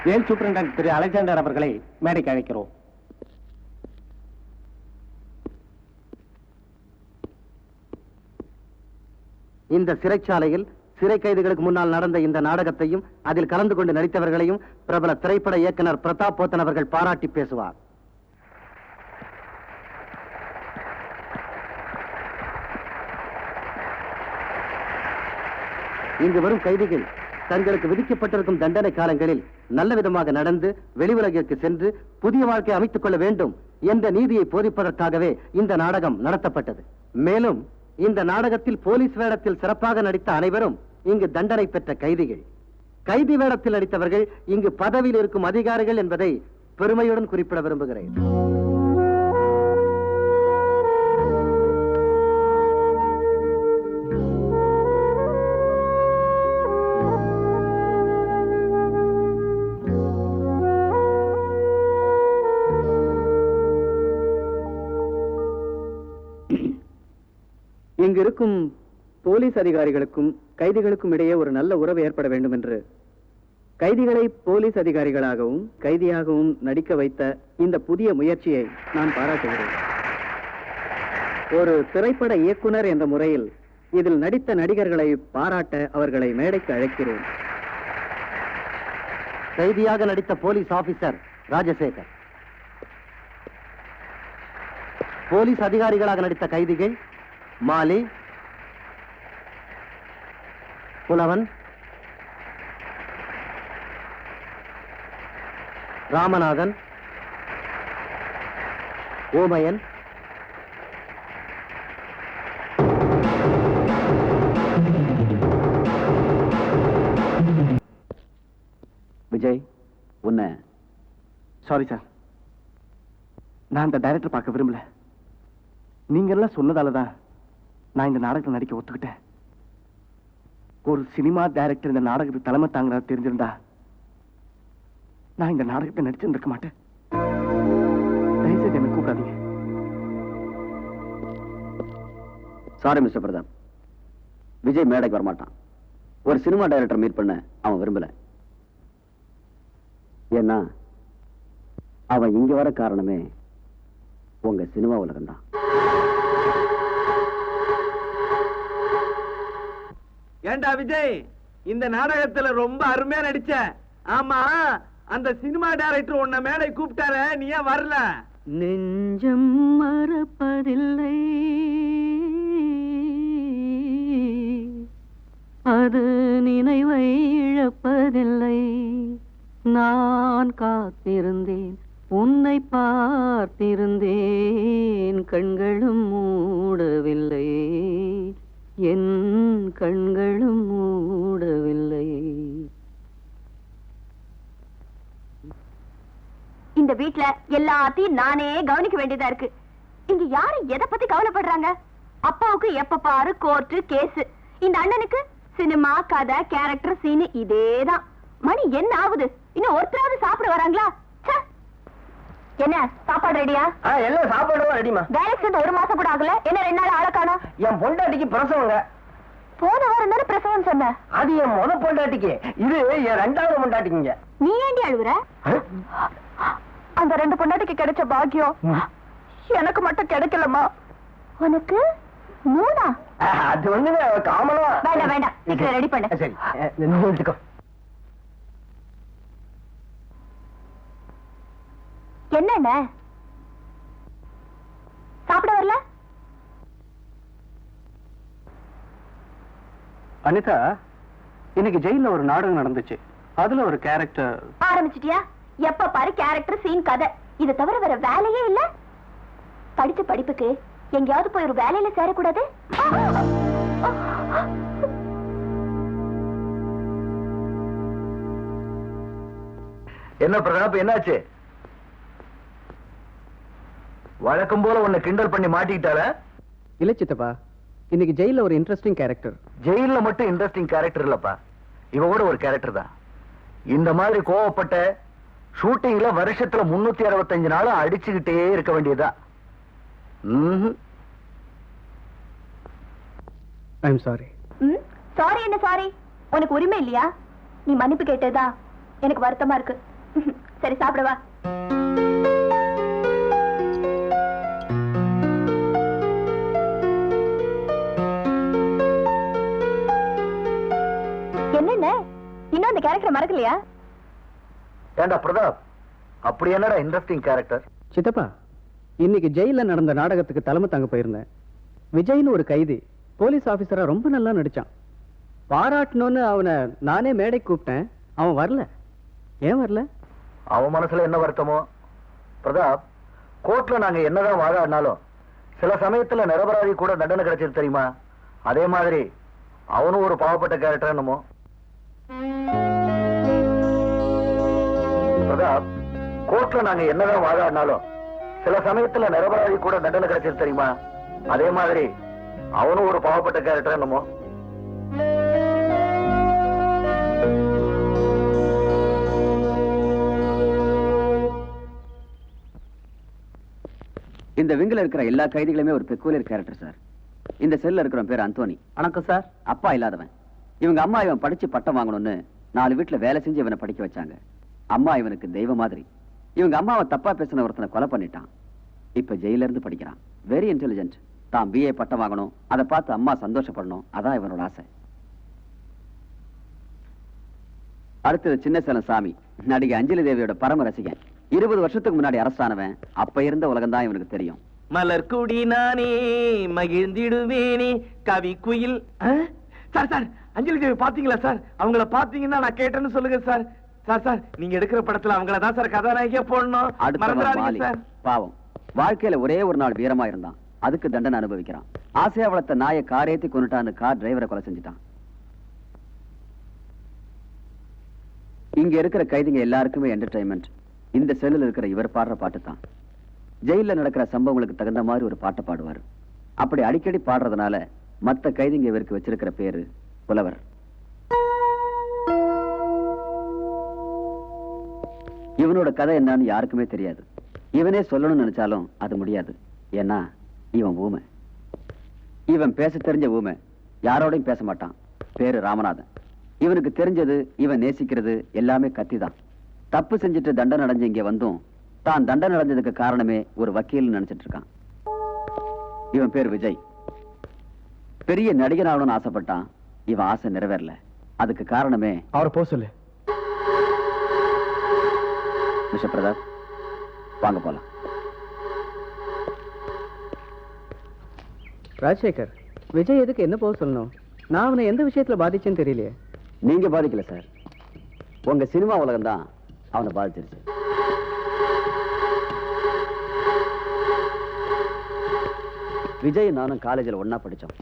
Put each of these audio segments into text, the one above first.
Jail superintendent திரு Alexander அவர்களை மேடைக்கு அழைக்கிறோம். இந்த சிறைச்சாலையில் சிறை கைதிகளுக்கு முன்னால் நடந்த இந்த நாடகத்தையும் அதில் கலந்து கொண்டு நடித்தவர்களையும் பிரபல திரைப்பட இயக்குனர் பிரதாப் போத்தன் அவர்கள் பாராட்டி பேசுவார். இங்கு வரும் கைதிகள் தங்களுக்கு விதிக்கப்பட்டிருக்கும் தண்டனை காலங்களில் நல்ல விதமாக நடந்து வெளி உலகிற்கு சென்று புதிய வாழ்க்கை அமைத்துக் கொள்ள வேண்டும் என்ற நீதியை போதிப்பதற்காகவே இந்த நாடகம் நடத்தப்பட்டது. மேலும் இந்த நாடகத்தில் போலீஸ் வேடத்தில் சிறப்பாக நடித்த அனைவரும் இங்கு தண்டனை பெற்ற கைதிகள். கைதி வேடத்தில் நடித்தவர்கள் இங்கு பதவியில் இருக்கும் அதிகாரிகள் என்பதை பெருமையுடன் குறிப்பிட விரும்புகிறேன். இங்கு இருக்கும் போலீஸ் அதிகாரிகளுக்கும் கைதிகளுக்கும் இடையே ஒரு நல்ல உறவு ஏற்பட வேண்டும் என்று கைதிகளை போலீஸ் அதிகாரிகளாகவும் கைதியாகவும் நடிக்க வைத்த இந்த புதிய முயற்சியை நான் பாராட்டுகிறேன். ஒரு திரைப்பட இயக்குனர் என்ற முறையில் இதில் நடித்த நடிகர்களை பாராட்ட அவர்களை மேடைக்கு அழைக்கிறேன். கைதியாக நடித்த போலீஸ் ஆபீசர் ராஜசேகர், போலீஸ் அதிகாரிகளாக நடித்த கைதிகள் மாலி, புலவன், ராமநாதன், ஓமயன், விஜய். உன்னை சாரி சார், நான் இந்த டைரக்டர் பார்க்க விரும்பல. நீங்க எல்லாம் சொன்னதாலதான் நான் இந்த நாடகத்தில் நடிக்க ஒத்துக்கிட்டேன். ஒரு சினிமா டைரக்டர் இந்த நாடகத்துக்கு தலைமை தாங்கிறதா தெரிஞ்சிருந்தா நான் இந்த நாடகத்தை நடிச்சிருந்திருக்க மாட்டேன். தயவுசெய்து என்ன கூப்பிடாதீங்க. சாரி மிஸ்டர் பிரதாப், விஜய் மேடைக்கு வரமாட்டான். ஒரு சினிமா டைரக்டர் மீட் பண்ண அவன் விரும்பல. ஏன்னா அவன் இங்க வர காரணமே உங்க சினிமா உலகம் தான். ஏண்டா விஜய், இந்த நாடகத்துல ரொம்ப அருமையா நடிச்ச. ஆமா, அந்த சினிமா டைரக்டர் உன்னை மேடை கூப்பிட்டார, நீ ஏன் வரல? நெஞ்சம் மறப்பதில்லை, அது நினைவை இழப்பதில்லை. நான் காத்திருந்தேன், உன்னை பார்த்திருந்தேன், கண்களும் மூடவில்லை, என் கண்களும் மூடவில்லை. இந்த வீட்ல எல்லாத்தையும் நானே கவனிக்க வேண்டியதா இருக்கு. இங்க யாரு எதை பத்தி கவலைப்படுறாங்க? அப்பாவுக்கு எப்ப பாரு கோர்ட்டு கேஸ், இந்த அண்ணனுக்கு சினிமா கதை கேரக்டர் சீனு இதேதான். மணி என்ன ஆகுது? இன்னும் ஒருத்தராவது சாப்பிட வராங்களா? என்ன சாப்பாடு ரெடியா? எல்லாம் சாப்பாடு ரெடிமா. வேலைக்கு சேர்ந்து 1 மாசம் கூட ஆகல, என்ன 2 நாள் ஆளக்கானோ? என் பொண்டாட்டிக்கு பிரசவங்க. போன வாரம் தானே பிரசவம் சொன்ன. அது என் முத பொண்டாட்டிக்கு, இது என் 2வது பொண்டாட்டிக்குங்க. நீ ஏண்டி அழுவுற? அந்த 2 பொண்டாட்டிக்கு கிடைச்ச பாக்கியம் எனக்கு மட்டும் கிடைக்கலமா? உனக்கு 3? அது வந்து காமனா. வேண்டாம் வேண்டாம், சீக்கிரம் ரெடி பண்ணு. சரி, எடுத்துக்கோ. என்ன சாப்பிட வரல? அனிதா, இன்னைக்கு ஜெயில ஒரு நாடகம் நடந்துச்சு. அதுல ஒரு கேரக்டர். ஆரம்பிச்சிட்டியா? எப்ப பாரு கேரக்டர் சீன் கதை, இதை தவிர வேற வேலையே இல்ல. படிச்ச படிப்புக்கு எங்கேயாவது போய் ஒரு வேலையில சேரக்கூடாது? என்ன பிரதாப், என்னாச்சு? வழக்கம் போல உன்னை கிண்டல் பண்ணி மாட்டிக்கிட்டால? இல்ல சித்தப்பா, இன்னைக்கு ஜெயில ஒரு இன்ட்ரெஸ்டிங் கேரக்டர். ஜெயில மட்டும் இன்ட்ரெஸ்டிங் கேரக்டர் இல்லப்பா, இவ கூட ஒரு கேரக்டர் தான். இந்த மாதிரி கோவப்பட்ட ஷூட்டிங்ல வருஷத்துல 365 நாளும் அடிச்சுக்கிட்டே இருக்க வேண்டியதா. I'm sorry. சாரி என்ன சாரி? உனக்கு உரிமை இல்லையா? நீ மன்னிப்பு கேட்டதா எனக்கு வருத்தமா இருக்கு. சரி சாப்பிடுவா. என்னென்ன இன்னும் அந்த கேரக்டர் மறக்கலையா? ஏண்டா பிரதாப், அப்படி என்னடா இன்ட்ரெஸ்டிங் கேரக்டர்? சித்தப்பா, இன்னைக்கு ஜெயில நடந்த நாடகத்துக்கு தலைமை தாங்க போயிருந்தேன். விஜய்னு ஒரு கைதி போலீஸ் ஆபீசரா ரொம்ப நல்லா நடிச்சான். பாராட்டணும்னு அவனை நானே மேடை கூப்பிட்டேன். அவன் வரல. ஏன் வரல? அவன் மனசுல என்ன வருத்தமோ? பிரதாப், கோர்ட்ல நாங்க என்னதான் வாதாடினாலும் சில சமயத்துல நிரபராதி கூட தண்டனை கிடைச்சது தெரியுமா? அதே மாதிரி அவனும் ஒரு பாவப்பட்ட கேரக்டர் என்னமோ. பிரதாப், கோர்ட்ல நாங்க என்னதான் வாதாடினாலும் சில சமயத்துல நிரபராதி கூட தண்டனை கிடைச்சது தெரியுமா? அதே மாதிரி அவனும் ஒரு பாவப்பட்ட கேரக்டர் என்னமோ. இந்த விங்கில இருக்கிற எல்லா கைதிகளுமே ஒரு பெக்குலியர் கேரக்டர் சார். இந்த செல்ல இருக்கிற பேர் அந்தோனி. வணக்கம் சார். அப்பா இல்லாதவன். இவங்க அம்மா இவன் படிச்சு பட்டம் வாங்கணும்னு 4 வீட்டுல வேலை செஞ்சு இவனை படிக்க வச்சாங்க. அம்மா இவனுக்கு தெய்வ மாதிரி. இவங்க அம்மாவை தப்பா பேசின ஒருத்தனை கொலை பண்ணிட்டான். இப்ப ஜெயில இருந்து படிக்கிறான். Very intelligent. தான் BA பட்டம் வாங்கணும், அதை பார்த்து அம்மா சந்தோஷப்படணும், அதான் இவனோட ஆசை. அடுத்தது சின்ன சேலம் சாமி, நடிகை அஞ்சலி தேவியோட பரம ரசிகன். 20 வருஷத்துக்கு முன்னாடி அரசானவன். அப்ப இருந்த உலகம் தான் இவனுக்கு தெரியும். மலர் குடி நானே மகிழ்ந்திடுவேனே கவி குயில். சார் சார், அஞ்சலி தேவி பாத்தீங்களா சார்? அவங்கள பாத்தீங்கன்னா நான் கேட்டேன்னு சொல்லுங்க சார். சார் சார், நீங்க எடுக்கிற படத்துல அவங்கள தான் சார் கதாநாயகியா போடணும். மறந்துடாதீங்க சார். பாவம், வாழ்க்கையில ஒரே ஒரு நாள் வீரமா இருந்தான். அதுக்கு தண்டனை அனுபவிக்கிறான். ஆசையா வளர்த்த நாயை காரேத்தி கொண்டுட்டான்னு கார் டிரைவரை கொலை செஞ்சுட்டான். இங்க இருக்கிற கைதிங்க எல்லாருக்குமே என்டர்டைன்மெண்ட் இந்த செல்லில் இருக்கிற இவர் பாடுற பாட்டு தான். ஜெயில நடக்கிற சம்பவங்களுக்கு தகுந்த மாதிரி ஒரு பாட்டை பாடுவார். அப்படி அடிக்கடி பாடுறதுனால மத்த கைதிங்க இவருக்கு வச்சிருக்கிற பேரு புலவர். இவனோட கதை என்னன்னு யாருக்குமே தெரியாது. இவனே சொல்லணும்னு நினைச்சாலும் அது முடியாது. ஏன்னா இவன் ஊமை. இவன் பேச தெரிஞ்ச ஊமை. யாரோடையும் பேச மாட்டான். பேரு ராமநாதன். இவனுக்கு தெரிஞ்சது, இவன் நேசிக்கிறது எல்லாமே கத்தி தான். தப்பு செஞ்சுட்டு தண்டனை அடைஞ்சு இங்க வந்தும் தான் தண்டனை அடைஞ்சதுக்கு காரணமே ஒரு வக்கீல் நினைச்சிட்டு இருக்கான். இவன் பேர் விஜய். பெரிய நடிகன் ஆகணும்னு ஆசைப்பட்டான். இவன் ஆசை நிறைவேறல. அதுக்கு காரணமே அவரை போக சொல்லு. மிஸ்டர் பிரதாப், வாங்க போலாம். ராஜசேகர், விஜய் எதுக்கு என்ன போக சொல்லணும்? நான் அவனை எந்த விஷயத்துல பாதிச்சேன்னு தெரியலையே. நீங்க பாதிக்கல சார். உங்க சினிமா உலகம் தான் அவனை பாதிச்சிருச்சு. விஜய் நானும் காலேஜில் ஒன்னா படிச்சோம்.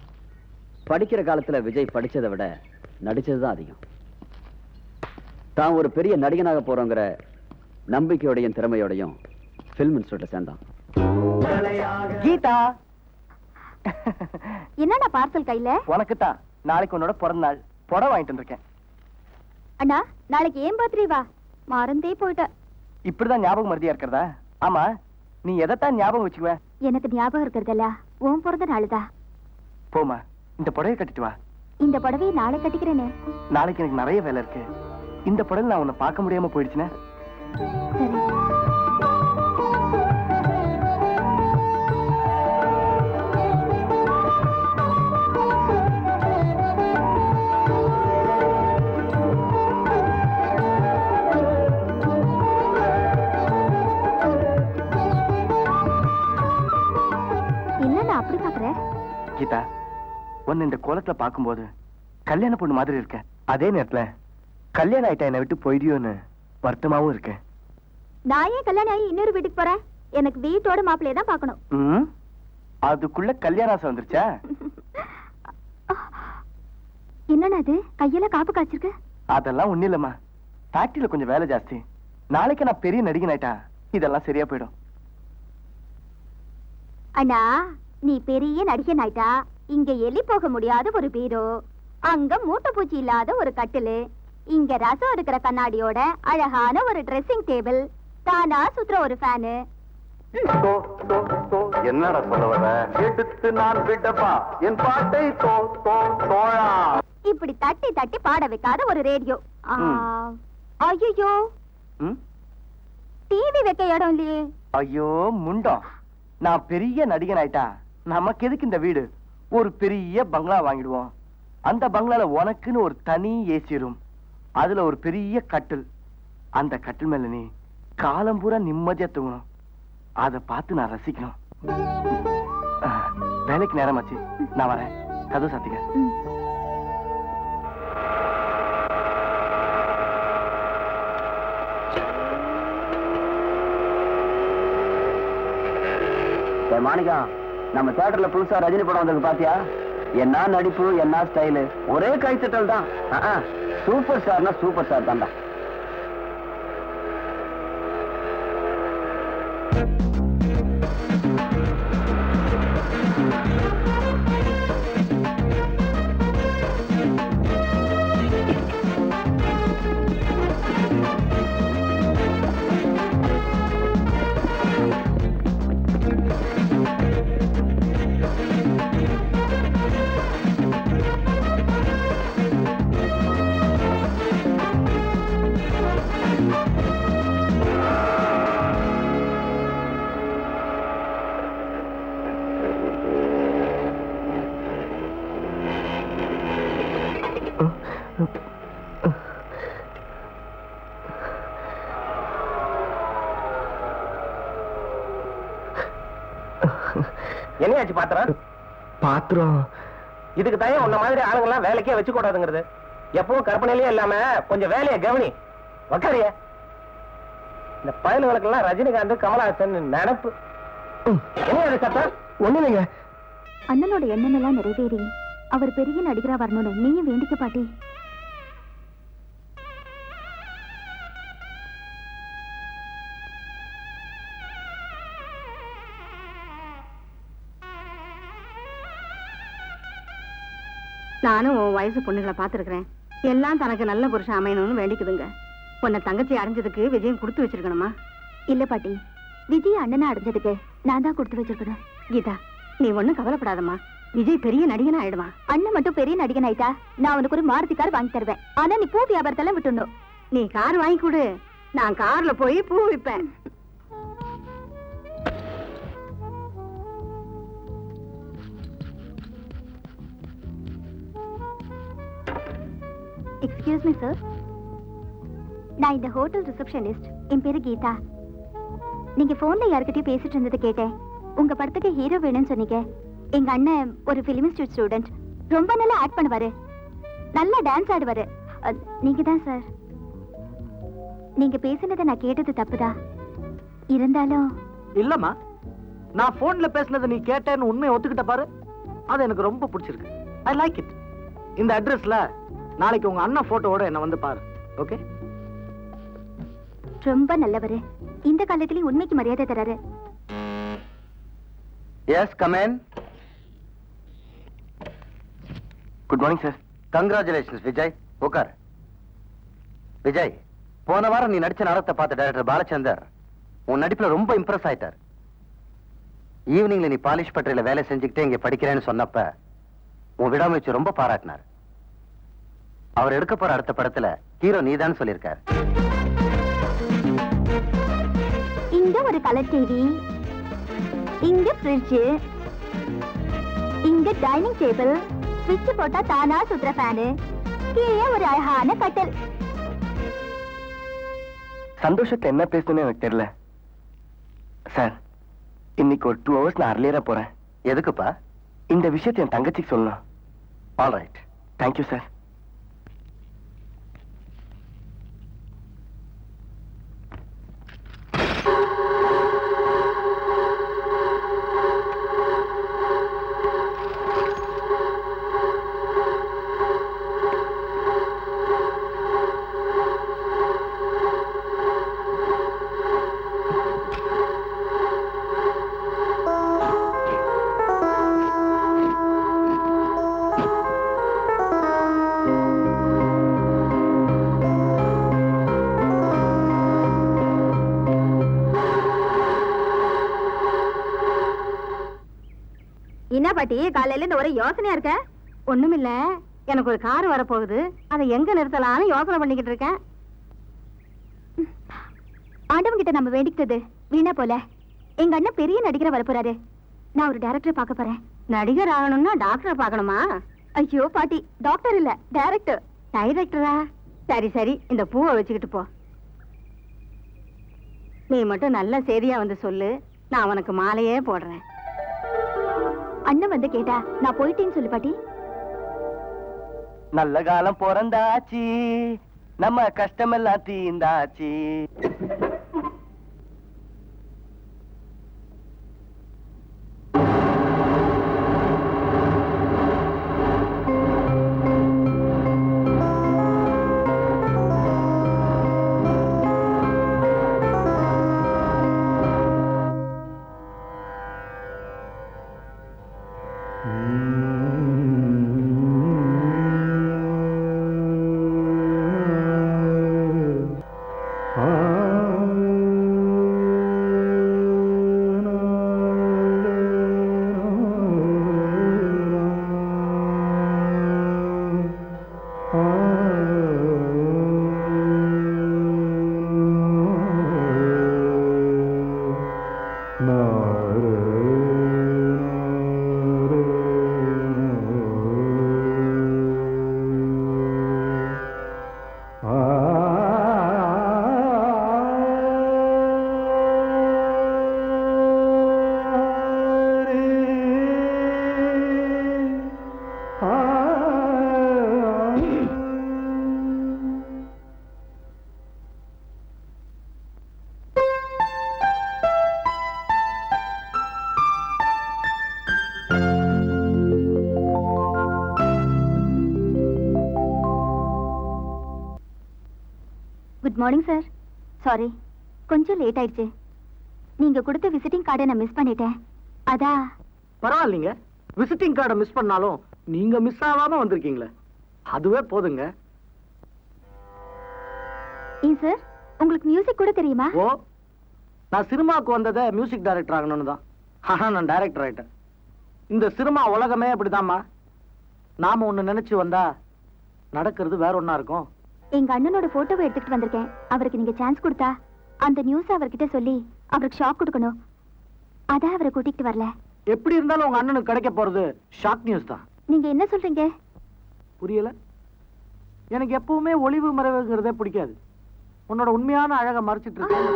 படிக்கிற காலத்துல விஜய் படிச்சதை விட நடிச்சதுதான் அதிகம். தான் ஒரு பெரிய நடிகனாக போறோங்கிற நம்பிக்கையோடையும் திறமையோடையும் பிலிம் இன்ஸ்டியூட்ல சேர்ந்தான். கீதா, என்னடா பார்சல் கையில? உனக்கு தான். நாளைக்கு உன்னோட பிறந்த நாள். புடவை வாங்கிட்டு இருக்கேன். அண்ணா, நாளைக்கு ஏன் பர்த்டே? வா, மறந்தே போயிட்ட. இப்படிதான் ஞாபகம் மருதியா இருக்கிறதா? ஆமா, நீ எதைத்தான் ஞாபகம் வச்சுக்குவ? எனக்கு ஞாபகம் இருக்கிறதல்ல உன் பிறந்த நாளுதான். போமா, இந்த புடவை கட்டிட்டு வா. இந்த புடவையை நாளை கட்டிக்கிறேனே. நாளைக்கு எனக்கு நிறைய வேலை இருக்கு. இந்த புடவை நான் உன்னை பார்க்க முடியாம போயிடுச்சுன்னா சரி. என்னடா அப்படி பாக்குற? கீதா, உன்னை இந்த கோலத்துல பார்க்கும்போது கல்யாண பொண்ணு மாதிரி இருக்க. அதே நேரத்துல கல்யாணம் ஆயிட்டா என்னை விட்டு போயிடியோன்னு வருத்தமாவும் இருக்கு. நான் ஏன் கல்யாணம் ஆகி இன்னொரு வீட்டுக்கு போறேன்? எனக்கு வீட்டோட மாப்பிள்ளைய தான் பார்க்கணும். அதுக்குள்ள கல்யாண ஆசை வந்துருச்சா? என்னன்னா அது கையில காப்பு காய்ச்சிருக்கு? அதெல்லாம் ஒண்ணு இல்லம்மா. ஃபேக்டரியில கொஞ்சம் வேலை ஜாஸ்தி. நாளைக்கு நான் பெரிய நடிகன் ஆயிட்டா இதெல்லாம் சரியா போயிடும். அண்ணா, நீ பெரிய நடிகன் ஆயிட்டா இங்க எலி போக முடியாத ஒரு பீரோ, அங்க மூட்டை பூச்சி இல்லாத ஒரு கட்டிலு, இங்க ரசம் இருக்கிற கண்ணாடியோட அழகான ஒரு ட்ரெஸ்ஸிங் டேபிள், தானா சுத்துற ஒரு ஃபேனு. என்னடா சொல்ல வர? எடுத்து நான் விடப்பா என் பாட்டை தோழா. இப்படி தட்டி தட்டி பாட வைக்காத ஒரு ரேடியோ. ஐயோ, டிவி வைக்க இடம் இல்லையே. ஐயோ முண்டம், நான் பெரிய நடிகன் ஆயிட்டா நமக்கு எதுக்கு இந்த வீடு? ஒரு பெரிய பங்களா வாங்கிடுவோம். அந்த பங்களால உனக்குன்னு ஒரு தனி ஏசி ரூம், அதுல ஒரு பெரிய கட்டில். அந்த கட்டில் மேல நீ காலம் பூரா நிம்மதியா தூங்கணும். அதை பார்த்து நான் ரசிக்கணும். வேலைக்கு நேரமாச்சு, நான் வரேன். கதவு சாத்திக்க. மாணிக்கா, நம்ம தியேட்டர்ல புதுசா ரஜினி படம் வந்தது பாத்தியா? என்ன நடிப்பு, என்ன ஸ்டைலு, ஒரே கைத்தட்டல் தான். சூப்பர் ஸ்டார்னா சூப்பர் ஸ்டார் தான்டா. என்னையாச்சு பாத்திரம்? பாத்திரம் இதுக்கு தான் உன்ன மாதிரி ஆளுங்கெல்லாம் வேலைக்கே வச்சு கூடாதுங்கிறது. எப்பவும் கற்பனையிலேயே இல்லாம கொஞ்சம் வேலையை கவனி. உக்காரிய. இந்த பயல்களுக்கெல்லாம் ரஜினிகாந்த் கமலஹாசன் நினப்பு. என்ன சத்தம்? ஒண்ணு இல்லைங்க. அண்ணனோட எண்ணம் எல்லாம் நிறைவேறி அவர் பெரிய நடிகரா வரணும்னு நீயும் வேண்டிக்க பாட்டி. நானும் உன் வயசு பொண்ணுகளை பாத்துருக்கிறேன். எல்லாம் தனக்கு நல்ல புருஷன் அமையணும்னு வேண்டிக்குதுங்க. உன்னை தங்கச்சி அடைஞ்சதுக்கு விஜயம் கொடுத்து வச்சிருக்கணுமா? இல்ல பாட்டி, விஜய் அண்ணனை அடைஞ்சதுக்கு நான் தான் கொடுத்து வச்சிருக்கணும். கீதா, நீ ஒண்ணும் கவலைப்படாதம்மா. விஜய் பெரிய நடிகன் ஆயிடுவான். அண்ணன் மட்டும் பெரிய நடிகன் ஆயிட்டா நான் உனக்கு ஒரு மாருதி கார் வாங்கி தருவேன். ஆனா நீ பூ வியாபாரத்தெல்லாம் விட்டுணும். நீ கார் வாங்கி கொடு, நான் கார்ல போய் பூ விற்பேன். எக்ஸ்கியூஸ் மீ சார், நான் இந்த ஹோட்டல் ரிசப்ஷனிஸ்ட். என் பேரு கீதா. நீங்க போன்ல யார்கிட்டயும் பேசிட்டு இருந்தது கேட்டேன். உங்க படத்துக்கு ஹீரோ வேணும்னு சொன்னீங்க. எங்க அண்ணன் ஒரு பிலிம் இன்ஸ்டியூட் ஸ்டூடெண்ட், ரொம்ப நல்லா ஆக்ட் பண்ணுவாரு, நல்லா டான்ஸ் ஆடுவாரு. நீங்க தான் சார். நீங்க பேசினதை நான் கேட்டது தப்புதான். இருந்தாலும் இல்லம்மா, நான் போன்ல பேசினதை நீ கேட்டேன்னு உண்மையை ஒத்துக்கிட்ட பாரு. அது எனக்கு ரொம்ப பிடிச்சிருக்கு. I like it. இந்த அட்ரஸ்ல நாளைக்கு உங்க அண்ணன் போட்டோவோட என்ன வந்து பாரு. ஓகே? ரொம்ப நல்லவரு. இந்த காலத்திலயும் உண்மைக்கு மரியாதை தராரு. Yes, come in. Good morning sir. Congratulations Vijay. உட்கார். விஜய், போன வாரம் நீ நடிச்ச நாடகத்தை பார்த்த டைரக்டர் பாலச்சந்தர் உன் நடிப்புல ரொம்ப இம்ப்ரெஸ் ஆயிட்டார். ஈவினிங்ல நீ பாலிஷ் பட்டறையில வேலை செஞ்சுக்கிட்டே இங்க படிக்கிறேன்னு சொன்னப்ப உன் விடாமுயற்சி ரொம்ப பாராட்டினார். அவர் எடுக்க போற அடுத்த படத்துல ஹீரோ நீதான் சொல்லியிருக்காரு. இங்க ஒரு கலர் டிவி, இங்க ஃப்ரிட்ஜ், இங்க டைனிங் டேபிள், ஸ்விட்ச் போட்டா தானா சுத்துற ஃபேனு, கீழே ஒரு அழகான கட்டில். சந்தோஷத்தை என்ன பேசணும்னு எனக்கு தெரியல சார். இன்னைக்கு ஒரு 2 hours நான் அர்லியரா போறேன். எதுக்குப்பா? இந்த விஷயத்தை என் தங்கச்சிக்கு சொல்லணும். All right. Thank you sir. என்ன பாட்டி, காலையில இந்த ஒரே யோசனையா இருக்க? ஒண்ணுமில்ல, எனக்கு ஒரு கார் வரப்போகுது. அதை எங்க நிறுத்தலாம்னு யோசனை பண்ணிக்கிட்டு இருக்கேன். ஆண்டவன் கிட்ட நம்ம வேண்டிக்கிட்டது வீணா போல. எங்க அண்ணன் பெரிய நடிகரை வரப்போறாரு. நான் ஒரு டைரக்டரை பார்க்க போறேன். நடிகர் ஆகணும்னா டாக்டரை பார்க்கணுமா? ஐயோ பாட்டி, டாக்டர் இல்ல டைரக்டர். டைரக்டரா? சரி சரி, இந்த பூவை வச்சுக்கிட்டு போ. நீ மட்டும் நல்ல செய்தியா வந்து சொல்லு, நான் உனக்கு மாலையே போடுறேன். அண்ணன் வந்து கேட்டா நான் போயிட்டேன்னு சொல்லு பாட்டி. நல்ல காலம் பிறந்தாச்சு, நம்ம கஷ்டமெல்லாம் தீந்தாச்சு. Good morning sir. சாரி, கொஞ்சம் லேட் ஆயிடுச்சு. நீங்க கொடுத்த விசிட்டிங் கார்டை நான் மிஸ் பண்ணிட்டேன். அதான். பரவாயில்லைங்க, விசிட்டிங் கார்டை மிஸ் பண்ணாலும் நீங்க மிஸ் ஆகாம வந்திருக்கீங்களே, அதுவே போதுங்க. ஏன் சார், உங்களுக்கு மியூசிக் கூட தெரியுமா? ஓ, நான் சினிமாவுக்கு வந்ததை மியூசிக் டைரக்டர் ஆகணும்னு தான். ஆனா நான் டைரக்டர் ஆயிட்டேன். இந்த சினிமா உலகமே அப்படிதாம்மா. நாம ஒண்ணு நினைச்சு வந்தா நடக்கிறது வேற ஒண்ணா இருக்கும். எங்க அண்ணனோட போட்டோவை எடுத்துட்டு வந்திருக்கேன். அவருக்கு நீங்க சான்ஸ் கொடுத்தா அந்த நியூஸ் அவர்கிட்ட சொல்லி அவருக்கு ஷாக் கொடுக்கணும். அதான் அவரை கூட்டிட்டு வரல. எப்படி இருந்தாலும் உங்க அண்ணனுக்கு கிடைக்க போறது ஷாக் நியூஸ் தான். நீங்க என்ன சொல்றீங்க? புரியல. எனக்கு எப்பவுமே ஒளிவு மறைவுங்கிறதே பிடிக்காது. உன்னோட உண்மையான அழகை மறைச்சிட்டு இருக்கேன்.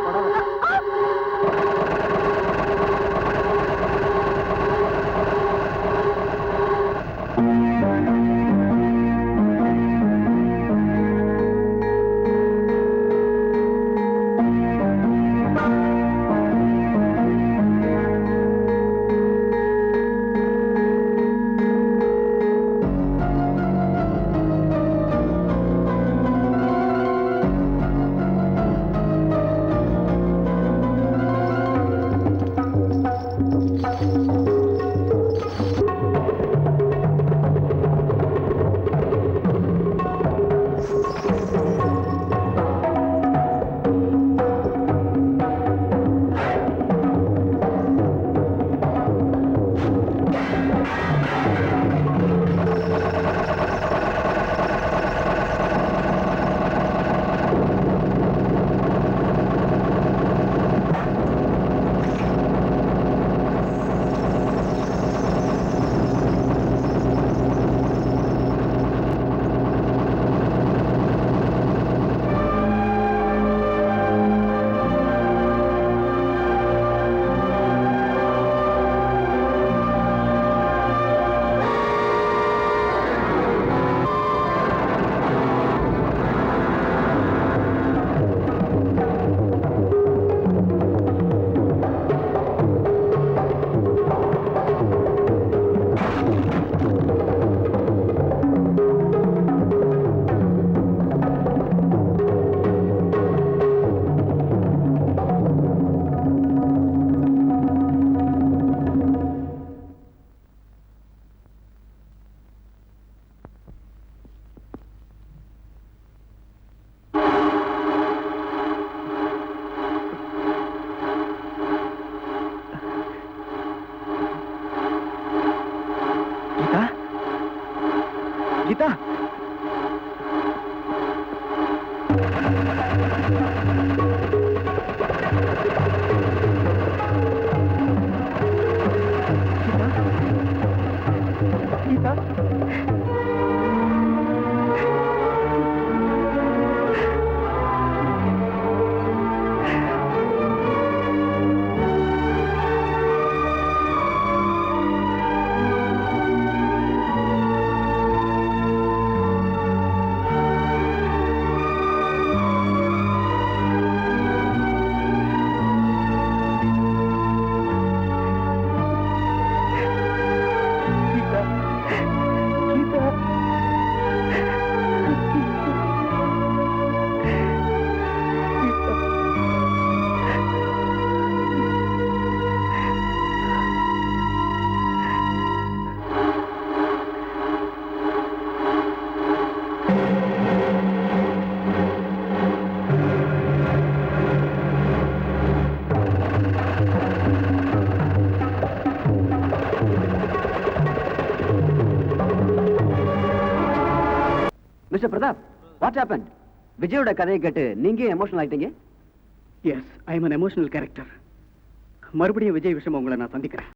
Geeta, Geeta mister Pratap, what happen? விஜயோட கதையை கேட்டு நீங்க எமோஷனல் ஆயிட்டீங்க. Yes, I am an emotional character. மறுபடியும் விஜய் விஷயம் உங்களை நான் சந்திக்கிறேன்.